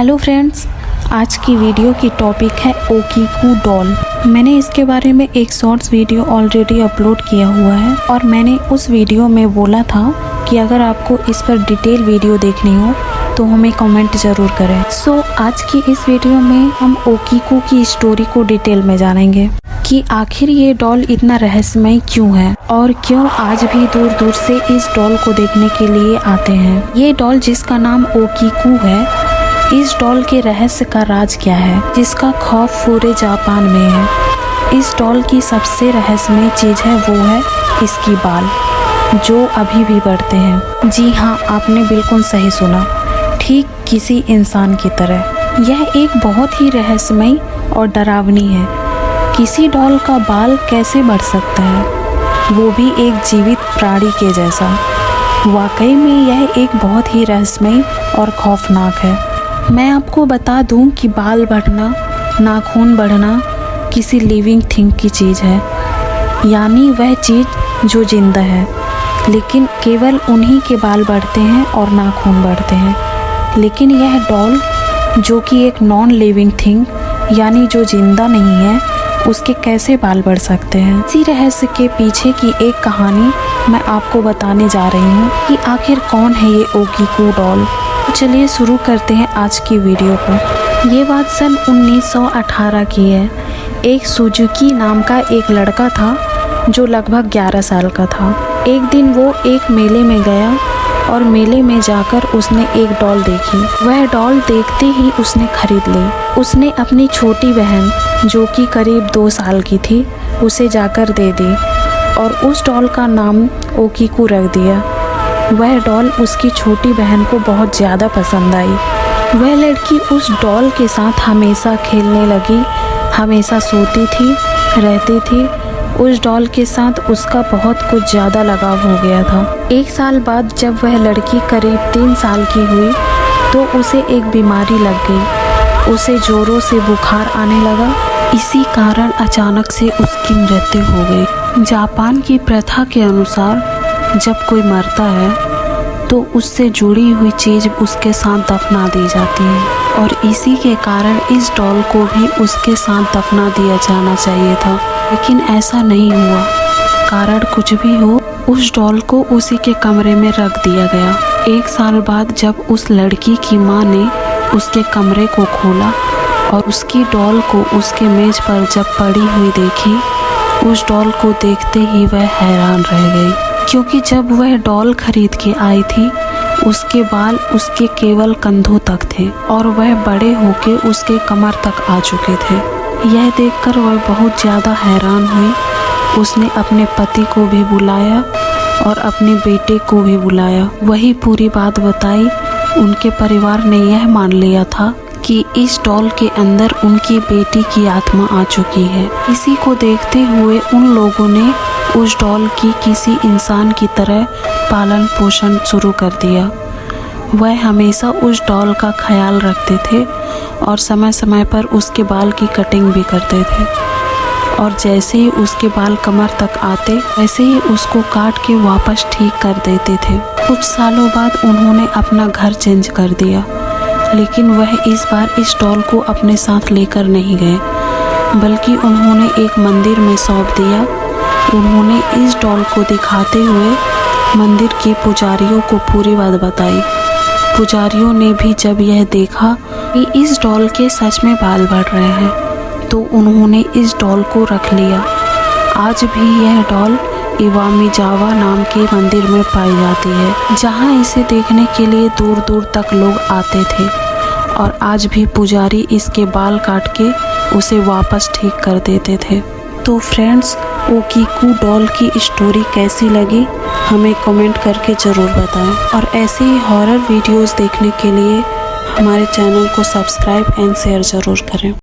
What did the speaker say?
Hello friends, आज की video की टॉपिक है ओकीकू डॉल। मैंने इसके बारे में एक शॉर्ट्स वीडियो ऑलरेडी अपलोड किया हुआ है और मैंने उस वीडियो में बोला था कि अगर आपको इस पर डिटेल वीडियो देखनी हो तो हमें कमेंट ज़रूर करें। सो आज की इस वीडियो में हम ओकीकू की स्टोरी को डिटेल में जानेंगे कि आखिर ये डॉल इतना रहस्यमय क्यों है और क्यों आज भी दूर दूर से इस डॉल को देखने के लिए आते हैं। ये डॉल जिसका नाम ओकीकू है, इस डॉल के रहस्य का राज क्या है जिसका खौफ पूरे जापान में है। इस डॉल की सबसे रहस्यमय चीज़ है वो है इसकी बाल, जो अभी भी बढ़ते हैं। जी हाँ, आपने बिल्कुल सही सुना, ठीक किसी इंसान की तरह। यह एक बहुत ही रहस्यमय और डरावनी है। किसी डॉल का बाल कैसे बढ़ सकता है, वो भी एक जीवित प्राणी के जैसा। वाकई में यह एक बहुत ही रहस्यमय और खौफनाक है। मैं आपको बता दूं कि बाल बढ़ना, नाखून बढ़ना किसी लिविंग थिंग की चीज़ है, यानी वह चीज़ जो जिंदा है, लेकिन केवल उन्हीं के बाल बढ़ते हैं और नाखून बढ़ते हैं। लेकिन यह डॉल जो कि एक नॉन लिविंग थिंग यानी जो जिंदा नहीं है, उसके कैसे बाल बढ़ सकते हैं। इसी रहस्य के पीछे की एक कहानी मैं आपको बताने जा रही हूँ कि आखिर कौन है ये ओकीकू डॉल। तो चलिए शुरू करते हैं आज की वीडियो को। ये बात सन 1918 की है। एक सुजुकी नाम का एक लड़का था जो लगभग 11 साल का था। एक दिन वो एक मेले में गया और मेले में जाकर उसने एक डॉल देखी। वह डॉल देखते ही उसने खरीद ली। उसने अपनी छोटी बहन जो कि करीब 2 साल की थी उसे जाकर दे दी और उस डॉल का नाम ओकीकू रख दिया। वह डॉल उसकी छोटी बहन को बहुत ज़्यादा पसंद आई। वह लड़की उस डॉल के साथ हमेशा खेलने लगी, हमेशा सोती थी, रहती थी। उस डॉल के साथ उसका बहुत कुछ ज़्यादा लगाव हो गया था। 1 साल बाद जब वह लड़की करीब 3 साल की हुई तो उसे एक बीमारी लग गई। उसे जोरों से बुखार आने लगा। इसी कारण अचानक से उसकी मृत्यु हो गई। जापान की प्रथा के अनुसार जब कोई मरता है तो उससे जुड़ी हुई चीज़ उसके साथ दफना दी जाती है और इसी के कारण इस डॉल को भी उसके साथ दफना दिया जाना चाहिए था, लेकिन ऐसा नहीं हुआ। कारण कुछ भी हो, उस डॉल को उसी के कमरे में रख दिया गया। 1 साल बाद जब उस लड़की की माँ ने उसके कमरे को खोला और उसकी डॉल को उसके मेज पर जब पड़ी हुई देखी, उस डॉल को देखते ही वह हैरान रह गई, क्योंकि जब वह डॉल खरीद के आई थी उसके बाल उसके केवल कंधों तक थे और वह बड़े होके उसके कमर तक आ चुके थे। यह देखकर वह बहुत ज़्यादा हैरान हुई। उसने अपने पति को भी बुलाया और अपने बेटे को भी बुलाया। वही पूरी बात बताई। उनके परिवार ने यह मान लिया था कि इस डॉल के अंदर उनकी बेटी की आत्मा आ चुकी है। इसी को देखते हुए उन लोगों ने उस डॉल की किसी इंसान की तरह पालन पोषण शुरू कर दिया। वह हमेशा उस डॉल का ख्याल रखते थे और समय समय पर उसके बाल की कटिंग भी करते थे और जैसे ही उसके बाल कमर तक आते वैसे ही उसको काट के वापस ठीक कर देते थे। कुछ सालों बाद उन्होंने अपना घर चेंज कर दिया, लेकिन वह इस बार इस डॉल को अपने साथ लेकर नहीं गए, बल्कि उन्होंने एक मंदिर में सौंप दिया। उन्होंने इस डॉल को दिखाते हुए मंदिर के पुजारियों को पूरी बात बताई। पुजारियों ने भी जब यह देखा कि इस डॉल के सच में बाल बढ़ रहे हैं तो उन्होंने इस डॉल को रख लिया। आज भी यह डॉल इवामिजावा नाम के मंदिर में पाई जाती है, जहां इसे देखने के लिए दूर दूर तक लोग आते थे और आज भी पुजारी इसके बाल काट के उसे वापस ठीक कर देते थे। तो फ्रेंड्स, ओकीकू डॉल की स्टोरी कैसी लगी हमें कमेंट करके ज़रूर बताएं और ऐसे ही हॉरर वीडियोस देखने के लिए हमारे चैनल को सब्सक्राइब एंड शेयर ज़रूर करें।